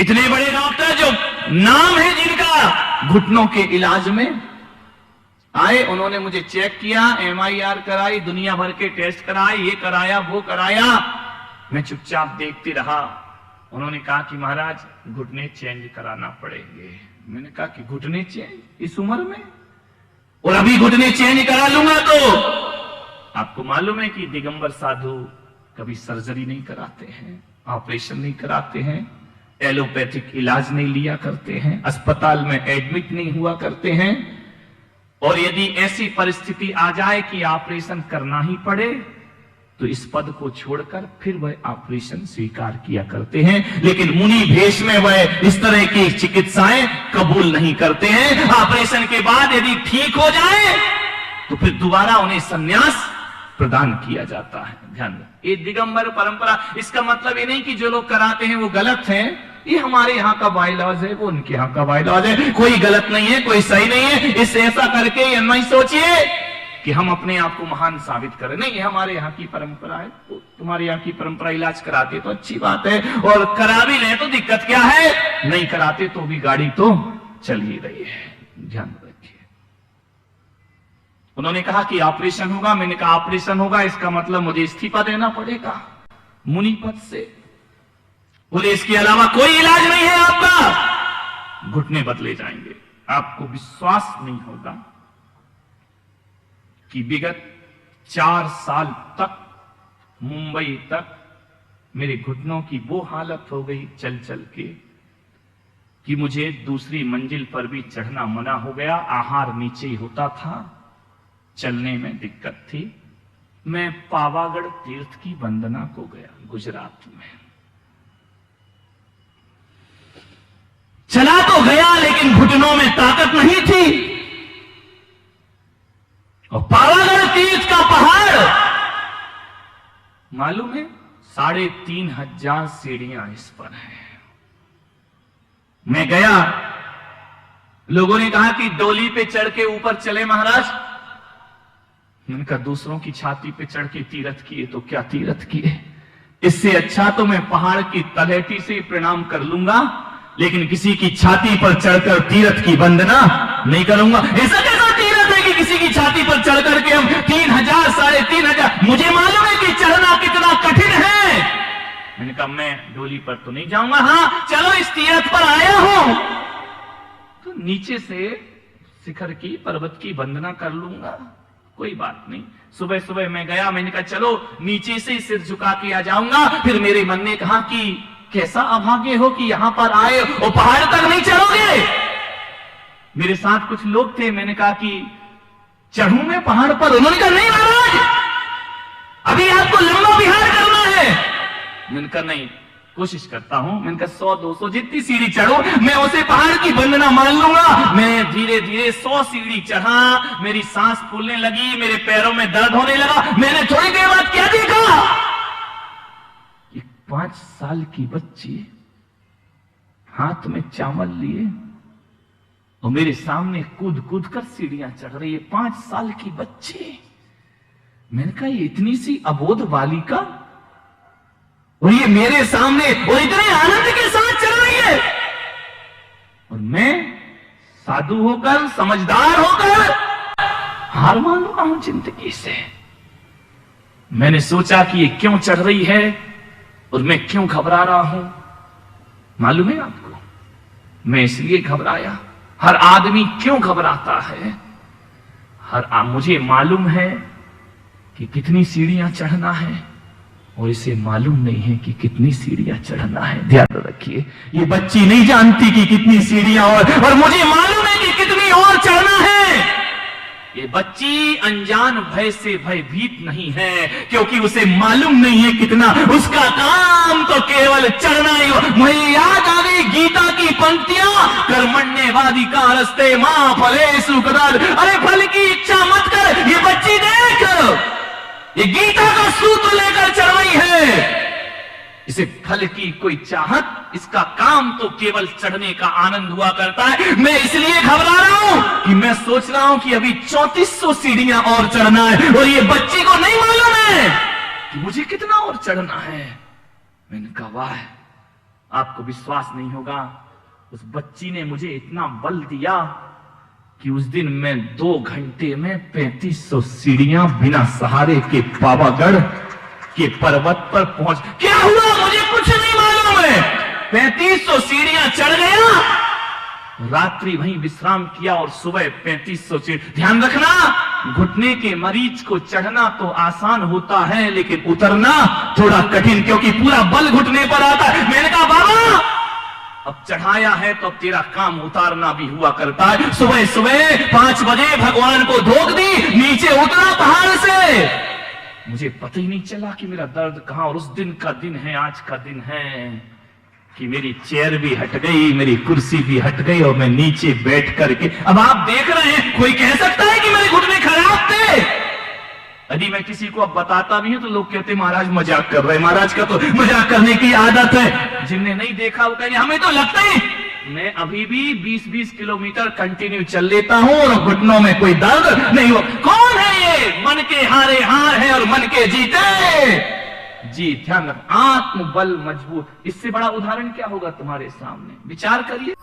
इतने बड़े डॉक्टर जो नाम है जिनका घुटनों के इलाज में आए, उन्होंने मुझे चेक किया, MIR कराई, दुनिया भर के टेस्ट कराए, ये कराया वो कराया। मैं चुपचाप देखते रहा। उन्होंने कहा कि महाराज घुटने चेंज कराना पड़ेंगे। मैंने कहा कि घुटने चेंज इस उम्र में? और अभी घुटने चेंज करा लूंगा तो? आपको मालूम है कि दिगंबर साधु कभी सर्जरी नहीं कराते हैं, ऑपरेशन नहीं कराते हैं, एलोपैथिक इलाज नहीं लिया करते हैं, अस्पताल में एडमिट नहीं हुआ करते हैं। और यदि ऐसी परिस्थिति आ जाए कि ऑपरेशन करना ही पड़े तो इस पद को छोड़कर फिर वह ऑपरेशन स्वीकार किया करते हैं। लेकिन मुनि भेष में वह इस तरह की चिकित्साएं कबूल नहीं करते हैं। ऑपरेशन के बाद यदि ठीक हो जाए तो फिर दोबारा उन्हें संन्यास प्रदान किया जाता है। ध्यान दें, ये दिगंबर परंपरा, इसका मतलब ये नहीं कि जो लोग कराते हैं वो गलत हैं। ये हमारे यहाँ का बायलॉज है, वो उनके यहाँ का बायलॉज है। कोई गलत नहीं है, कोई सही नहीं है। इससे ऐसा करके ये नहीं सोचिए कि हम अपने आप को महान साबित करें। नहीं, ये हमारे यहाँ की परंपरा है। तो तुम्हारे यहाँ की परंपरा इलाज कराते तो अच्छी बात है, और करा भी ले तो दिक्कत क्या है? नहीं कराते तो भी गाड़ी तो चल ही रही है। ध्यान रखिए। उन्होंने कहा कि ऑपरेशन होगा। मैंने कहा ऑपरेशन होगा इसका मतलब मुझे इस्तीफा देना पड़ेगा मुनि पद से। बोले इसके अलावा कोई इलाज नहीं है आपका, घुटने बदले जाएंगे। आपको विश्वास नहीं होगा कि विगत 4 साल तक मुंबई तक मेरे घुटनों की वो हालत हो गई चल चल के कि मुझे दूसरी मंजिल पर भी चढ़ना मना हो गया। आहार नीचे ही होता था, चलने में दिक्कत थी। मैं पावागढ़ तीर्थ की वंदना को गया गुजरात में। चला तो गया लेकिन घुटनों में ताकत नहीं थी। और पावागढ़ तीर्थ का पहाड़ मालूम है 3500 सीढ़ियां इस पर है। मैं गया, लोगों ने कहा कि डोली पे चढ़ के ऊपर चले महाराज। मैंने कहा दूसरों की छाती पे चढ़ के तीरथ किए तो क्या तीरथ किए, इससे अच्छा तो मैं पहाड़ की तलहटी से प्रणाम कर लूंगा, लेकिन किसी की छाती पर चढ़कर तीरथ की वंदना नहीं करूंगा। ऐसा कैसा तीरथ है कि किसी की छाती पर चढ़ करके हम 3000 3500, मुझे मालूम है कि चढ़ना कितना कठिन है। मैंने कहा मैं डोली पर तो नहीं जाऊंगा। हाँ चलो इस तीरथ पर आया हूं तो नीचे से शिखर की पर्वत की वंदना कर लूंगा, कोई बात नहीं। सुबह सुबह मैं गया, मैंने कहा चलो नीचे से सिर झुका के आ जाऊंगा। फिर मेरे मन ने कहा कि कैसा अभागे हो कि यहां पर आए और पहाड़ तक नहीं चढ़ोगे। मेरे साथ कुछ लोग थे, मैंने कहा कि चढ़ूं मैं पहाड़ पर? उन्होंने कहा नहीं महाराज, अभी आपको लंबा विहार करना है। मैंने कहा नहीं, कोशिश करता हूं। मैंने कहा 100-200 जितनी सीढ़ी चढ़ो मैं उसे पहाड़ की वंदना मान लूंगा। मैं धीरे धीरे 100 सीढ़ी चढ़ा, मेरी सांस फूलने लगी, मेरे पैरों में दर्द होने लगा। मैंने थोड़ी देर बाद क्या देखा, 5 साल की बच्ची हाथ में चावल लिए और मेरे सामने कूद कूद कर सीढ़ियां चढ़ रही है। 5 साल की बच्ची। मैंने कहा ये इतनी सी अबोध बालिका और ये मेरे सामने और इतने आनंद के साथ चल रही है, और मैं साधु होकर समझदार होकर हार मान रहा हूं जिंदगी से। मैंने सोचा कि ये क्यों चढ़ रही है और मैं क्यों घबरा रहा हूं। मालूम है आपको, मैं इसलिए घबराया। हर आदमी क्यों घबराता है? मुझे मालूम है कि कितनी सीढ़ियां चढ़ना है और इसे मालूम नहीं है कि कितनी सीढ़ियां चढ़ना है। ध्यान रखिए, ये बच्ची नहीं जानती कि कितनी सीढ़ियां और मुझे मालूम है कि कितनी और चढ़ना है। ये बच्ची अनजान भय से भयभीत नहीं है, क्योंकि उसे मालूम नहीं है कितना। उसका काम तो केवल चढ़ना ही हो। मुझे याद आ गई गीता की पंक्तियां, कर्मण्येवाधिकारस्ते मां फलेषु कदाचन। अरे फल की इच्छा मत कर, ये बच्ची देख, ये गीता का सूत्र लेकर चढ़ रही है। इसे फल की कोई चाहत, इसका काम तो केवल चढ़ने का आनंद हुआ करता है। मैं इसलिए घबरा रहा हूं कि मैं सोच रहा हूं कि अभी 3400 सीढ़ियां और चढ़ना है, और ये बच्ची को नहीं मालूम है कि मुझे कितना और चढ़ना है। मैंने कहा वाह, आपको विश्वास नहीं होगा, उस बच्ची ने मुझे इतना बल दिया कि उस दिन मैं 2 घंटे में 3500 सीढ़ियां बिना सहारे के पावागढ़ के पर्वत पर पहुंच। क्या हुआ मुझे कुछ नहीं मालूम है, 3500 सीढ़ियां चढ़ गया, रात्रि वहीं विश्राम किया और सुबह 3500 सीढ़ी। ध्यान रखना, घुटने के मरीज को चढ़ना तो आसान होता है लेकिन उतरना थोड़ा कठिन, क्योंकि पूरा बल घुटने पर आता है। मैंने कहा बाबा अब चढ़ाया है तो अब तेरा काम उतारना भी हुआ करता है। सुबह सुबह 5 बजे भगवान को धोख दी, नीचे उतरा पहाड़ से, मुझे पता ही नहीं चला कि मेरा दर्द कहां। और उस दिन का दिन है, आज का दिन है कि मेरी चेयर भी हट गई, मेरी कुर्सी भी हट गई और मैं नीचे बैठ करके, अब आप देख रहे हैं, कोई कह सकता है कि मेरे घुटने खराब थे? यदि मैं किसी को अब बताता भी हूं तो लोग कहते महाराज मजाक कर रहे हैं। महाराज का तो मजाक करने की आदत है। जिनने नहीं देखा वो कहेंगे हमें तो लगता है। मैं अभी भी 20-20 किलोमीटर कंटिन्यू चल लेता हूं और घुटनों में कोई दर्द नहीं हो। कौन है ये? मन के हारे हार है और मन के जीते जी। ध्यान रख, आत्मबल मजबूत, इससे बड़ा उदाहरण क्या होगा तुम्हारे सामने? विचार करिए।